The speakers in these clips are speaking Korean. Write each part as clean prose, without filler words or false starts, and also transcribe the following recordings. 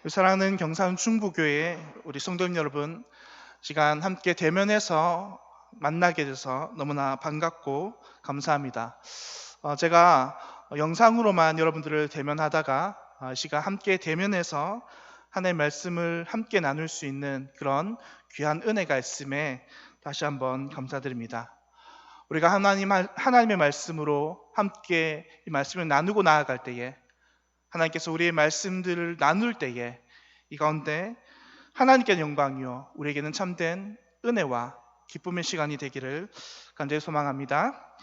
사랑하는 경산 중부교회 우리 성도님 여러분, 시간 함께 대면해서 만나게 돼서 너무나 반갑고 감사합니다. 제가 영상으로만 여러분들을 대면하다가 시간 함께 대면해서 하나님의 말씀을 함께 나눌 수 있는 그런 귀한 은혜가 있음에 다시 한번 감사드립니다. 우리가 하나님의 말씀으로 함께 이 말씀을 나누고 나아갈 때에, 하나님께서 우리의 말씀들을 나눌 때에 이 가운데 하나님께 영광이요 우리에게는 참된 은혜와 기쁨의 시간이 되기를 간절히 소망합니다.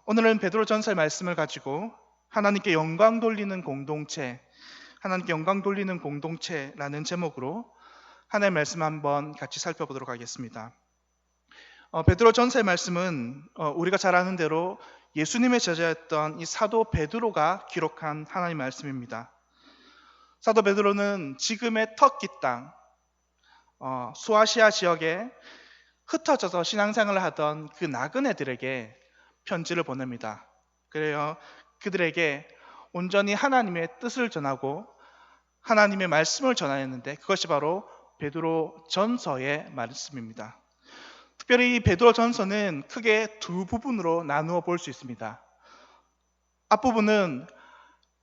오늘은 베드로전서의 말씀을 가지고 하나님께 영광 돌리는 공동체라는 제목으로 하나님의 말씀 한번 같이 살펴보도록 하겠습니다. 베드로전서의 말씀은 우리가 잘 아는 대로 예수님의 제자였던 이 사도 베드로가 기록한 하나님의 말씀입니다. 사도 베드로는 지금의 터키 땅 소아시아 지역에 흩어져서 신앙생활을 하던 그 나그네들에게 편지를 보냅니다. 그래요, 그들에게 온전히 하나님의 뜻을 전하고 하나님의 말씀을 전하였는데, 그것이 바로 베드로 전서의 말씀입니다. 특별히 이 베드로 전서는 크게 두 부분으로 나누어 볼 수 있습니다. 앞부분은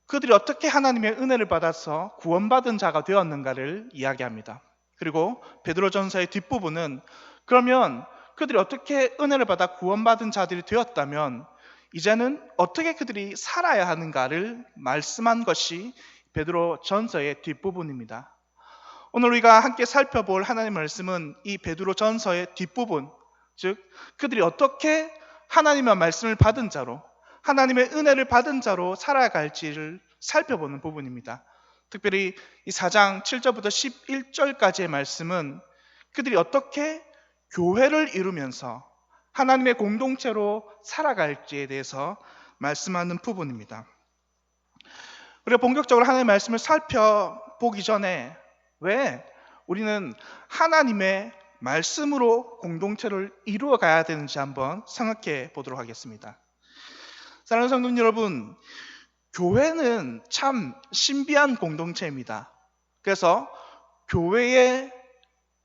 그들이 어떻게 하나님의 은혜를 받아서 구원받은 자가 되었는가를 이야기합니다. 그리고 베드로 전서의 뒷부분은 그러면 그들이 어떻게 은혜를 받아 구원받은 자들이 되었다면 이제는 어떻게 그들이 살아야 하는가를 말씀한 것이 베드로 전서의 뒷부분입니다. 오늘 우리가 함께 살펴볼 하나님의 말씀은 이 베드로 전서의 뒷부분, 즉 그들이 어떻게 하나님의 말씀을 받은 자로, 하나님의 은혜를 받은 자로 살아갈지를 살펴보는 부분입니다. 특별히 이 4장 7절부터 11절까지의 말씀은 그들이 어떻게 교회를 이루면서 하나님의 공동체로 살아갈지에 대해서 말씀하는 부분입니다. 우리가 본격적으로 하나님의 말씀을 살펴보기 전에 왜 우리는 하나님의 말씀으로 공동체를 이루어 가야 되는지 한번 생각해 보도록 하겠습니다. 사랑하는 성도 여러분, 교회는 참 신비한 공동체입니다. 그래서 교회에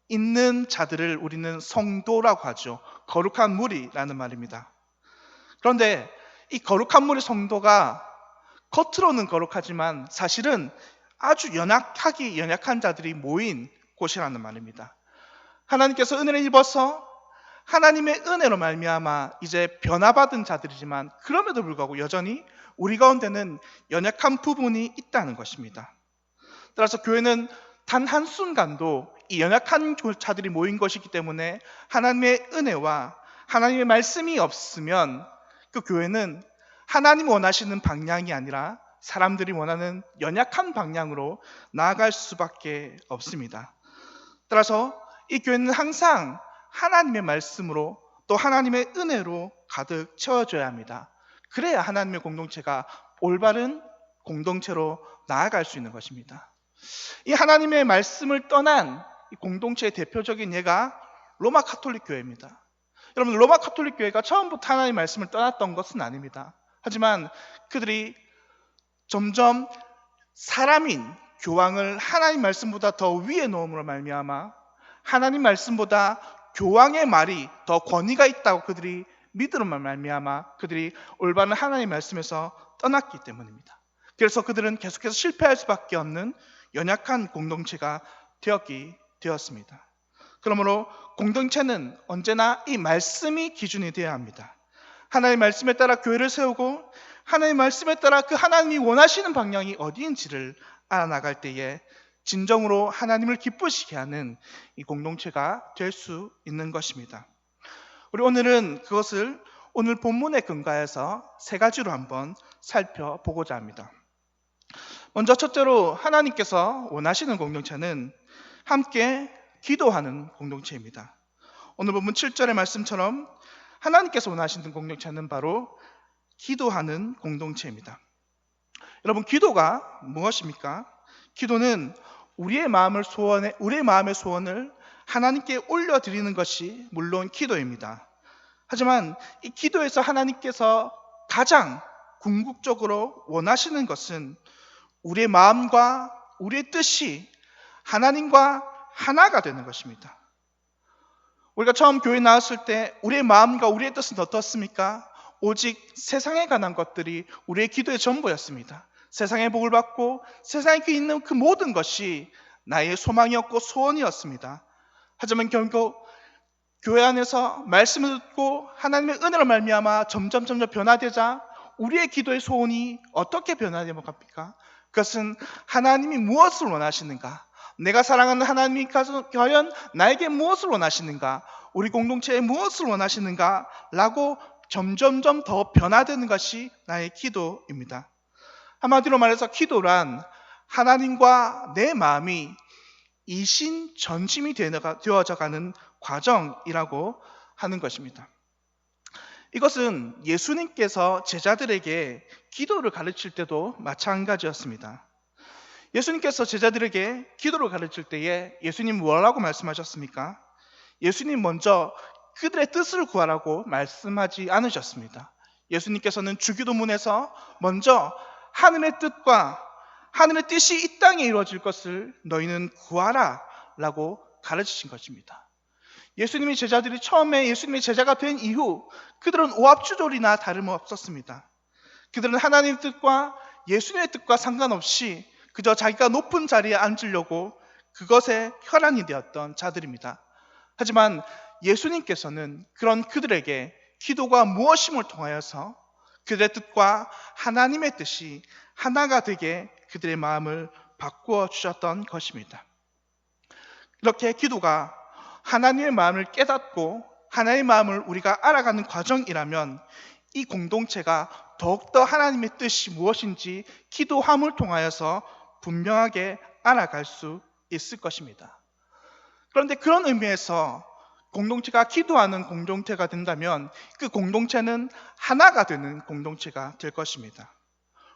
있는 자들을 우리는 성도라고 하죠. 거룩한 무리라는 말입니다. 그런데 이 거룩한 무리 성도가 겉으로는 거룩하지만 사실은 아주 연약한 자들이 모인 곳이라는 말입니다. 하나님께서 은혜를 입어서 하나님의 은혜로 말미암아 이제 변화받은 자들이지만 그럼에도 불구하고 여전히 우리 가운데는 연약한 부분이 있다는 것입니다. 따라서 교회는 단 한순간도 이 연약한 자들이 모인 것이기 때문에 하나님의 은혜와 하나님의 말씀이 없으면 그 교회는 하나님 원하시는 방향이 아니라 사람들이 원하는 연약한 방향으로 나아갈 수밖에 없습니다. 따라서 이 교회는 항상 하나님의 말씀으로 또 하나님의 은혜로 가득 채워져야 합니다. 그래야 하나님의 공동체가 올바른 공동체로 나아갈 수 있는 것입니다. 이 하나님의 말씀을 떠난 이 공동체의 대표적인 예가 로마 카톨릭 교회입니다. 여러분, 로마 카톨릭 교회가 처음부터 하나님의 말씀을 떠났던 것은 아닙니다. 하지만 그들이 점점 사람인 교황을 하나님 말씀보다 더 위에 놓음으로 말미암아 하나님 말씀보다 교황의 말이 더 권위가 있다고 그들이 믿음으로 말미암아 그들이 올바른 하나님 말씀에서 떠났기 때문입니다. 그래서 그들은 계속해서 실패할 수밖에 없는 연약한 공동체가 되었습니다. 그러므로 공동체는 언제나 이 말씀이 기준이 되어야 합니다. 하나님의 말씀에 따라 교회를 세우고 하나님의 말씀에 따라 그 하나님이 원하시는 방향이 어디인지를 알아나갈 때에 진정으로 하나님을 기쁘시게 하는 이 공동체가 될 수 있는 것입니다. 우리 오늘은 그것을 오늘 본문에 근거해서 세 가지로 한번 살펴보고자 합니다. 먼저 첫째로 하나님께서 원하시는 공동체는 함께 기도하는 공동체입니다. 오늘 본문 7절의 말씀처럼 하나님께서 원하시는 공동체는 바로 기도하는 공동체입니다. 여러분, 기도가 무엇입니까? 기도는 우리의 마음의 소원을 하나님께 올려드리는 것이 물론 기도입니다. 하지만 이 기도에서 하나님께서 가장 궁극적으로 원하시는 것은 우리의 마음과 우리의 뜻이 하나님과 하나가 되는 것입니다. 우리가 처음 교회 나왔을 때 우리의 마음과 우리의 뜻은 어떻습니까? 오직 세상에 관한 것들이 우리의 기도의 전부였습니다. 세상의 복을 받고 세상에 있는 그 모든 것이 나의 소망이었고 소원이었습니다. 하지만 결국 교회 안에서 말씀을 듣고 하나님의 은혜로 말미암아 점점 변화되자 우리의 기도의 소원이 어떻게 변화되는 겁니까? 그것은 하나님이 무엇을 원하시는가? 내가 사랑하는 하나님이 과연 나에게 무엇을 원하시는가? 우리 공동체에 무엇을 원하시는가? 라고 점점 더 변화되는 것이 나의 기도입니다. 한마디로 말해서 기도란 하나님과 내 마음이 이신전심이 되어져가는 과정이라고 하는 것입니다. 이것은 예수님께서 제자들에게 기도를 가르칠 때도 마찬가지였습니다. 예수님께서 제자들에게 기도를 가르칠 때에 예수님 뭐라고 말씀하셨습니까? 예수님 먼저 그들의 뜻을 구하라고 말씀하지 않으셨습니다. 예수님께서는 주기도문에서 먼저 하늘의 뜻과 하늘의 뜻이 이 땅에 이루어질 것을 너희는 구하라 라고 가르치신 것입니다. 예수님의 제자들이 처음에 예수님의 제자가 된 이후 그들은 오합주졸이나 다름없었습니다. 그들은 하나님의 뜻과 예수님의 뜻과 상관없이 그저 자기가 높은 자리에 앉으려고 그것에 혈안이 되었던 자들입니다. 하지만 예수님께서는 그런 그들에게 기도가 무엇임을 통하여서 그들의 뜻과 하나님의 뜻이 하나가 되게 그들의 마음을 바꾸어 주셨던 것입니다. 이렇게 기도가 하나님의 마음을 깨닫고 하나님의 마음을 우리가 알아가는 과정이라면 이 공동체가 더욱더 하나님의 뜻이 무엇인지 기도함을 통하여서 분명하게 알아갈 수 있을 것입니다. 그런데 그런 의미에서 공동체가 기도하는 공동체가 된다면 그 공동체는 하나가 되는 공동체가 될 것입니다.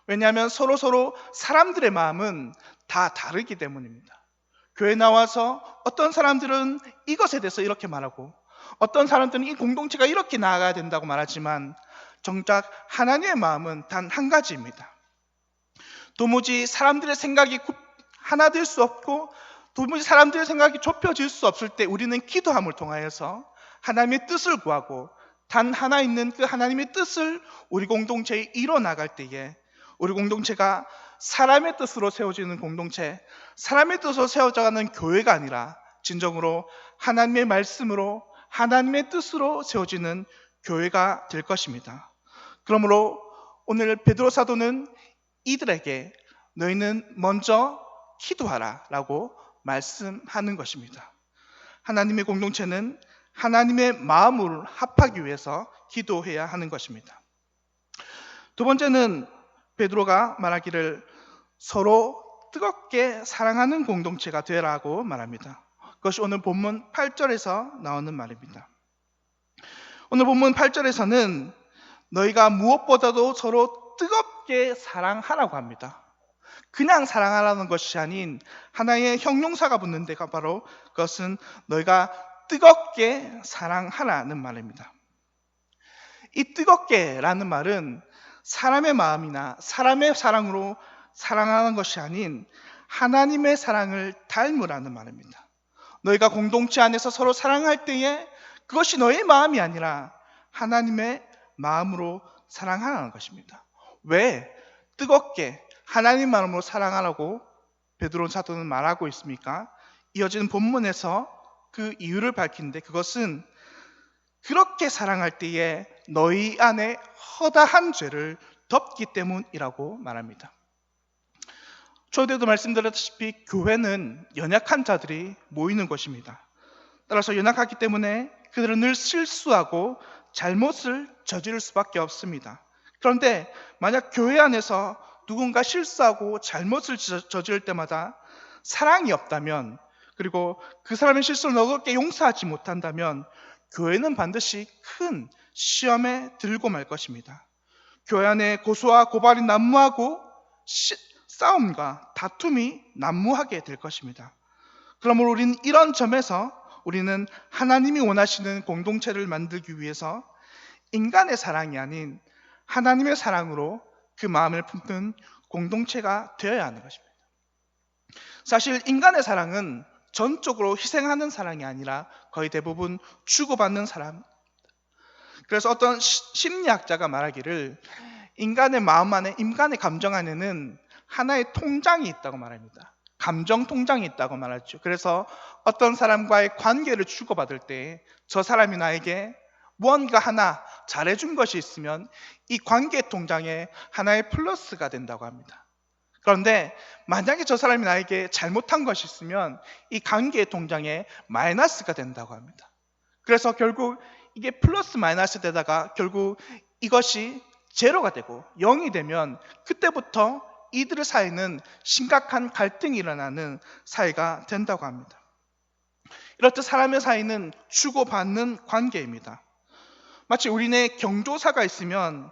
왜냐하면 서로 사람들의 마음은 다 다르기 때문입니다. 교회 나와서 어떤 사람들은 이것에 대해서 이렇게 말하고 어떤 사람들은 이 공동체가 이렇게 나아가야 된다고 말하지만 정작 하나님의 마음은 단 한 가지입니다. 도무지 사람들의 생각이 하나 될 수 없고 도무지 사람들의 생각이 좁혀질 수 없을 때 우리는 기도함을 통하여서 하나님의 뜻을 구하고 단 하나 있는 그 하나님의 뜻을 우리 공동체에 이뤄나갈 때에 우리 공동체가 사람의 뜻으로 세워지는 공동체, 사람의 뜻으로 세워져가는 교회가 아니라 진정으로 하나님의 말씀으로 하나님의 뜻으로 세워지는 교회가 될 것입니다. 그러므로 오늘 베드로 사도는 이들에게 너희는 먼저 기도하라 라고 말씀하는 것입니다. 하나님의 공동체는 하나님의 마음을 합하기 위해서 기도해야 하는 것입니다. 두 번째는 베드로가 말하기를 서로 뜨겁게 사랑하는 공동체가 되라고 말합니다. 그것이 오늘 본문 8절에서 나오는 말입니다. 오늘 본문 8절에서는 너희가 무엇보다도 서로 뜨겁게 사랑하라고 합니다. 그냥 사랑하라는 것이 아닌 하나의 형용사가 붙는 데가 바로 그것은 너희가 뜨겁게 사랑하라는 말입니다. 이 뜨겁게라는 말은 사람의 마음이나 사람의 사랑으로 사랑하는 것이 아닌 하나님의 사랑을 닮으라는 말입니다. 너희가 공동체 안에서 서로 사랑할 때에 그것이 너의 마음이 아니라 하나님의 마음으로 사랑하라는 것입니다. 왜 뜨겁게 하나님 마음으로 사랑하라고 베드로 사도는 말하고 있습니까? 이어지는 본문에서 그 이유를 밝히는데 그것은 그렇게 사랑할 때에 너희 안에 허다한 죄를 덮기 때문이라고 말합니다. 초대도 말씀드렸다시피 교회는 연약한 자들이 모이는 곳입니다. 따라서 연약하기 때문에 그들은 늘 실수하고 잘못을 저지를 수밖에 없습니다. 그런데 만약 교회 안에서 누군가 실수하고 잘못을 저지를 때마다 사랑이 없다면 그리고 그 사람의 실수를 너그럽게 용서하지 못한다면 교회는 반드시 큰 시험에 들고 말 것입니다. 교회 안에 고소와 고발이 난무하고 싸움과 다툼이 난무하게 될 것입니다. 그러므로 우리는 이런 점에서 우리는 하나님이 원하시는 공동체를 만들기 위해서 인간의 사랑이 아닌 하나님의 사랑으로 그 마음을 품는 공동체가 되어야 하는 것입니다. 사실 인간의 사랑은 전적으로 희생하는 사랑이 아니라 거의 대부분 주고받는 사랑. 그래서 어떤 심리학자가 말하기를 인간의 마음 안에, 인간의 감정 안에는 하나의 통장이 있다고 말합니다. 감정 통장이 있다고 말하죠. 그래서 어떤 사람과의 관계를 주고받을 때 저 사람이 나에게 무언가 하나 잘해준 것이 있으면 이 관계 통장에 하나의 플러스가 된다고 합니다. 그런데 만약에 저 사람이 나에게 잘못한 것이 있으면 이 관계 통장에 마이너스가 된다고 합니다. 그래서 결국 이게 플러스 마이너스 되다가 결국 이것이 제로가 되고 0이 되면 그때부터 이들 사이는 심각한 갈등이 일어나는 사이가 된다고 합니다. 이렇듯 사람의 사이는 주고받는 관계입니다. 마치 우리네 경조사가 있으면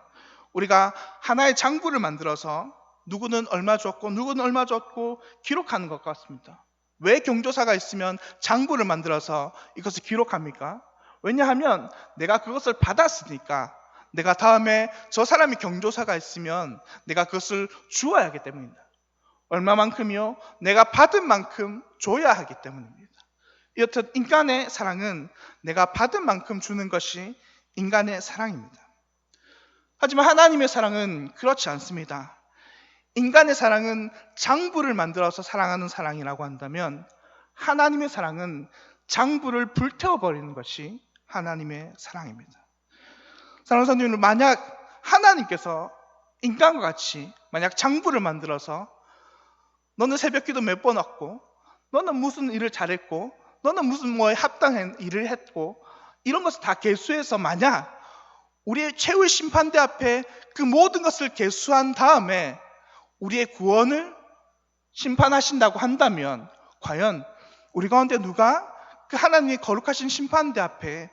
우리가 하나의 장부를 만들어서 누구는 얼마 줬고 누구는 얼마 줬고 기록하는 것 같습니다. 왜 경조사가 있으면 장부를 만들어서 이것을 기록합니까? 왜냐하면 내가 그것을 받았으니까 내가 다음에 저 사람이 경조사가 있으면 내가 그것을 주어야 하기 때문입니다. 얼마만큼이요? 내가 받은 만큼 줘야 하기 때문입니다. 이렇듯 인간의 사랑은 내가 받은 만큼 주는 것이 인간의 사랑입니다. 하지만 하나님의 사랑은 그렇지 않습니다. 인간의 사랑은 장부를 만들어서 사랑하는 사랑이라고 한다면 하나님의 사랑은 장부를 불태워버리는 것이 하나님의 사랑입니다. 사랑하는 성도님들, 만약 하나님께서 인간과 같이 만약 장부를 만들어서 너는 새벽기도 몇 번 왔고 너는 무슨 일을 잘했고 너는 무슨 뭐에 합당한 일을 했고 이런 것을 다 계수해서 만약 우리의 최후의 심판대 앞에 그 모든 것을 계수한 다음에 우리의 구원을 심판하신다고 한다면 과연 우리 가운데 누가 그 하나님의 거룩하신 심판대 앞에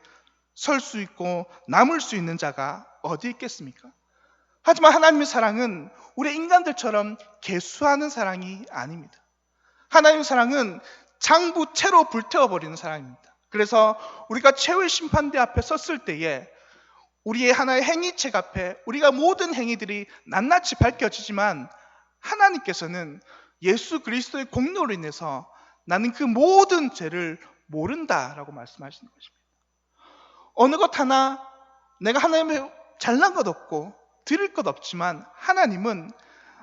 설 수 있고 남을 수 있는 자가 어디 있겠습니까? 하지만 하나님의 사랑은 우리 인간들처럼 계수하는 사랑이 아닙니다. 하나님의 사랑은 장부채로 불태워버리는 사랑입니다. 그래서 우리가 최후의 심판대 앞에 섰을 때에 우리의 하나의 행위책 앞에 우리가 모든 행위들이 낱낱이 밝혀지지만 하나님께서는 예수 그리스도의 공로로 인해서 나는 그 모든 죄를 모른다라고 말씀하시는 것입니다. 어느 것 하나 내가 하나님의 잘난 것 없고 드릴 것 없지만 하나님은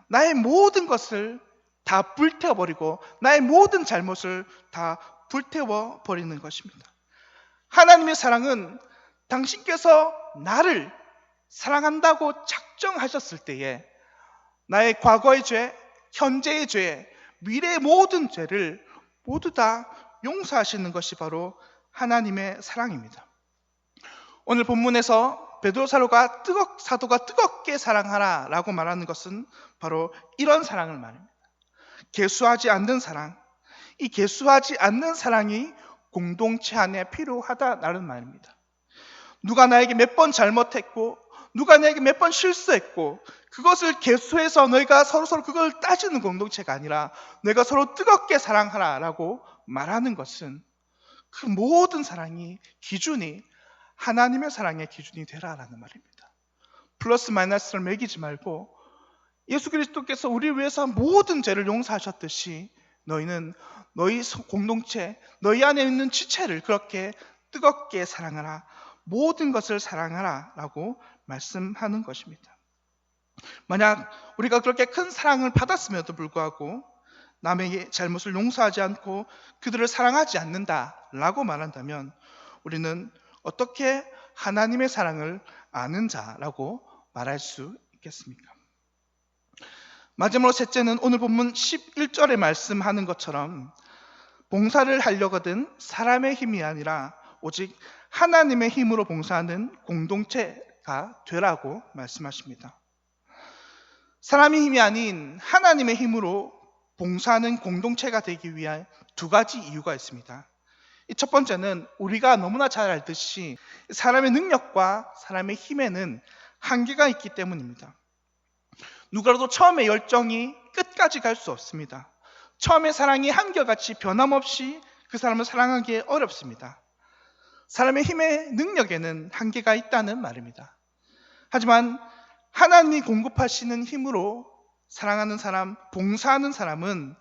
나의 모든 것을 다 불태워버리고 나의 모든 잘못을 다 불태워버리는 것입니다. 하나님의 사랑은 당신께서 나를 사랑한다고 작정하셨을 때에 나의 과거의 죄, 현재의 죄, 미래의 모든 죄를 모두 다 용서하시는 것이 바로 하나님의 사랑입니다. 오늘 본문에서 베드로 사도가 뜨겁게 사랑하라 라고 말하는 것은 바로 이런 사랑을 말합니다. 계수하지 않는 사랑, 이 계수하지 않는 사랑이 공동체 안에 필요하다라는 말입니다. 누가 나에게 몇 번 잘못했고 누가 나에게 몇 번 실수했고 그것을 계수해서 너희가 서로 그걸 따지는 공동체가 아니라 너희가 서로 뜨겁게 사랑하라라고 말하는 것은 그 모든 사랑이 기준이 하나님의 사랑의 기준이 되라라는 말입니다. 플러스 마이너스를 매기지 말고 예수 그리스도께서 우리를 위해서 모든 죄를 용서하셨듯이 너희는 너희 공동체, 너희 안에 있는 지체를 그렇게 뜨겁게 사랑하라, 모든 것을 사랑하라 라고 말씀하는 것입니다. 만약 우리가 그렇게 큰 사랑을 받았음에도 불구하고 남에게 잘못을 용서하지 않고 그들을 사랑하지 않는다라고 말한다면 우리는 어떻게 하나님의 사랑을 아는 자라고 말할 수 있겠습니까? 마지막으로 셋째는 오늘 본문 11절에 말씀하는 것처럼 봉사를 하려거든 사람의 힘이 아니라 오직 하나님의 힘으로 봉사하는 공동체가 되라고 말씀하십니다. 사람의 힘이 아닌 하나님의 힘으로 봉사하는 공동체가 되기 위한 두 가지 이유가 있습니다. 첫 번째는 우리가 너무나 잘 알듯이 사람의 능력과 사람의 힘에는 한계가 있기 때문입니다. 누구라도 처음에 열정이 끝까지 갈 수 없습니다. 처음에 사랑이 한결같이 변함없이 그 사람을 사랑하기 어렵습니다. 사람의 힘의 능력에는 한계가 있다는 말입니다. 하지만 하나님이 공급하시는 힘으로 사랑하는 사람, 봉사하는 사람은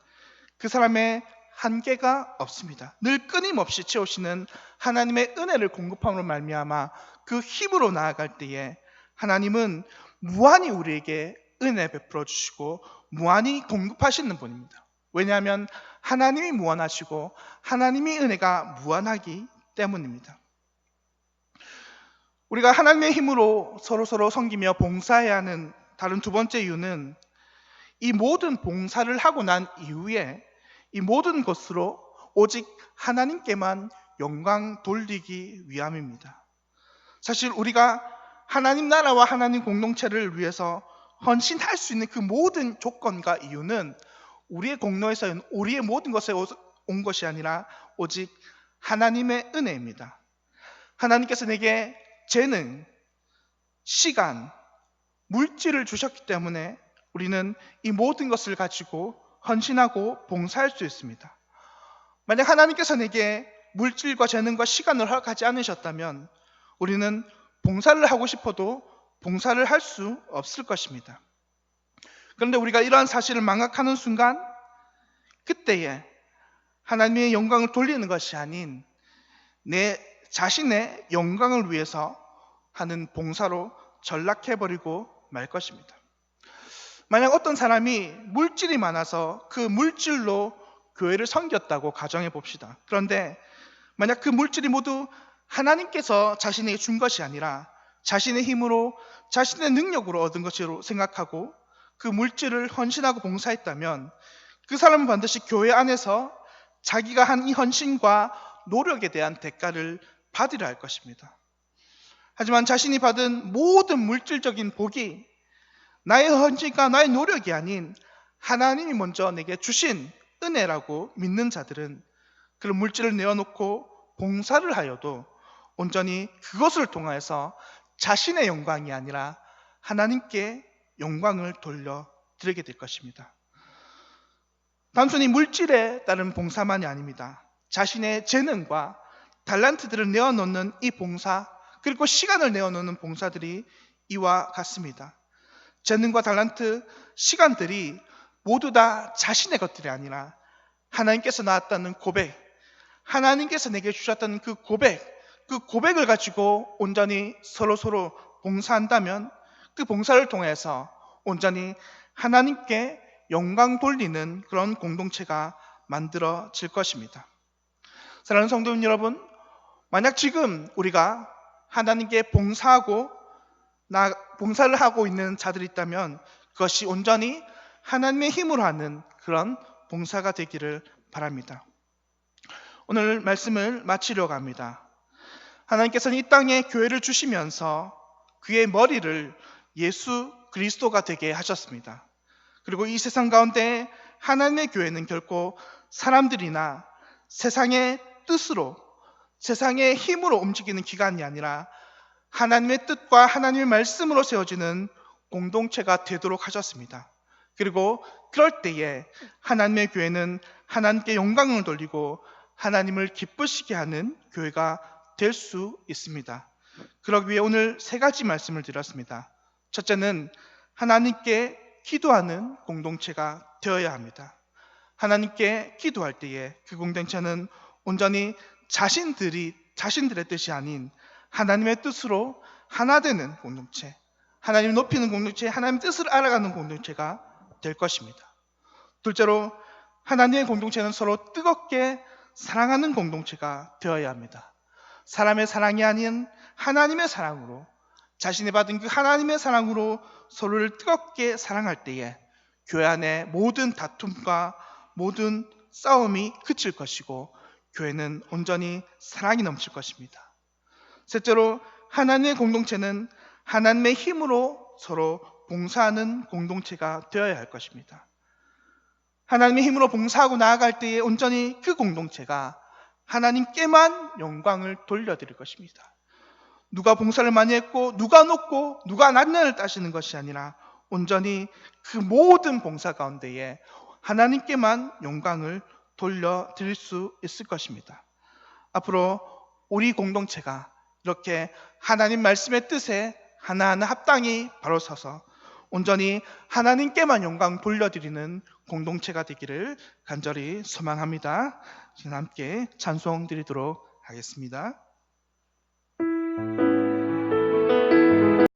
그 사람의 한계가 없습니다. 늘 끊임없이 채우시는 하나님의 은혜를 공급함으로 말미암아 그 힘으로 나아갈 때에 하나님은 무한히 우리에게 은혜 베풀어 주시고 무한히 공급하시는 분입니다. 왜냐하면 하나님이 무한하시고 하나님의 은혜가 무한하기 때문입니다. 우리가 하나님의 힘으로 서로 섬기며 봉사해야 하는 다른 두 번째 이유는 이 모든 봉사를 하고 난 이후에 이 모든 것으로 오직 하나님께만 영광 돌리기 위함입니다. 사실 우리가 하나님 나라와 하나님 공동체를 위해서 헌신할 수 있는 그 모든 조건과 이유는 우리의 공로에서 우리의 모든 것에 온 것이 아니라 오직 하나님의 은혜입니다. 하나님께서 내게 재능, 시간, 물질을 주셨기 때문에 우리는 이 모든 것을 가지고 헌신하고 봉사할 수 있습니다. 만약 하나님께서 내게 물질과 재능과 시간을 허락하지 않으셨다면 우리는 봉사를 하고 싶어도 봉사를 할 수 없을 것입니다. 그런데 우리가 이러한 사실을 망각하는 순간 그때에 하나님의 영광을 돌리는 것이 아닌 내 자신의 영광을 위해서 하는 봉사로 전락해버리고 말 것입니다. 만약 어떤 사람이 물질이 많아서 그 물질로 교회를 섬겼다고 가정해 봅시다. 그런데 만약 그 물질이 모두 하나님께서 자신에게 준 것이 아니라 자신의 힘으로 자신의 능력으로 얻은 것으로 생각하고 그 물질을 헌신하고 봉사했다면 그 사람은 반드시 교회 안에서 자기가 한 이 헌신과 노력에 대한 대가를 받으려 할 것입니다. 하지만 자신이 받은 모든 물질적인 복이 나의 헌신과 나의 노력이 아닌 하나님이 먼저 내게 주신 은혜라고 믿는 자들은 그런 물질을 내어놓고 봉사를 하여도 온전히 그것을 통하여서 자신의 영광이 아니라 하나님께 영광을 돌려드리게 될 것입니다. 단순히 물질에 따른 봉사만이 아닙니다. 자신의 재능과 달란트들을 내어놓는 이 봉사, 그리고 시간을 내어놓는 봉사들이 이와 같습니다. 재능과 달란트, 시간들이 모두 다 자신의 것들이 아니라 하나님께서 나왔다는 고백, 하나님께서 내게 주셨다는 그 고백을 가지고 온전히 서로 봉사한다면 그 봉사를 통해서 온전히 하나님께 영광 돌리는 그런 공동체가 만들어질 것입니다. 사랑하는 성도 여러분, 만약 지금 우리가 하나님께 봉사를 하고 있는 자들이 있다면 그것이 온전히 하나님의 힘으로 하는 그런 봉사가 되기를 바랍니다. 오늘 말씀을 마치려고 합니다. 하나님께서는 이 땅에 교회를 주시면서 그의 머리를 예수 그리스도가 되게 하셨습니다. 그리고 이 세상 가운데 하나님의 교회는 결코 사람들이나 세상의 뜻으로, 세상의 힘으로 움직이는 기관이 아니라 하나님의 뜻과 하나님의 말씀으로 세워지는 공동체가 되도록 하셨습니다. 그리고 그럴 때에 하나님의 교회는 하나님께 영광을 돌리고 하나님을 기쁘시게 하는 교회가 될 수 있습니다. 그러기 위해 오늘 세 가지 말씀을 드렸습니다. 첫째는 하나님께 기도하는 공동체가 되어야 합니다. 하나님께 기도할 때에 그 공동체는 온전히 자신들의 뜻이 아닌 하나님의 뜻으로 하나 되는 공동체, 하나님을 높이는 공동체, 하나님의 뜻을 알아가는 공동체가 될 것입니다. 둘째로 하나님의 공동체는 서로 뜨겁게 사랑하는 공동체가 되어야 합니다. 사람의 사랑이 아닌 하나님의 사랑으로, 자신이 받은 그 하나님의 사랑으로 서로를 뜨겁게 사랑할 때에 교회 안에 모든 다툼과 모든 싸움이 그칠 것이고 교회는 온전히 사랑이 넘칠 것입니다. 셋째로 하나님의 공동체는 하나님의 힘으로 서로 봉사하는 공동체가 되어야 할 것입니다. 하나님의 힘으로 봉사하고 나아갈 때에 온전히 그 공동체가 하나님께만 영광을 돌려드릴 것입니다. 누가 봉사를 많이 했고 누가 높고 누가 낮냐를 따지는 것이 아니라 온전히 그 모든 봉사 가운데에 하나님께만 영광을 돌려드릴 수 있을 것입니다. 앞으로 우리 공동체가 이렇게 하나님 말씀의 뜻에 하나하나 합당히 바로 서서 온전히 하나님께만 영광 돌려드리는 공동체가 되기를 간절히 소망합니다. 지금 함께 찬송 드리도록 하겠습니다.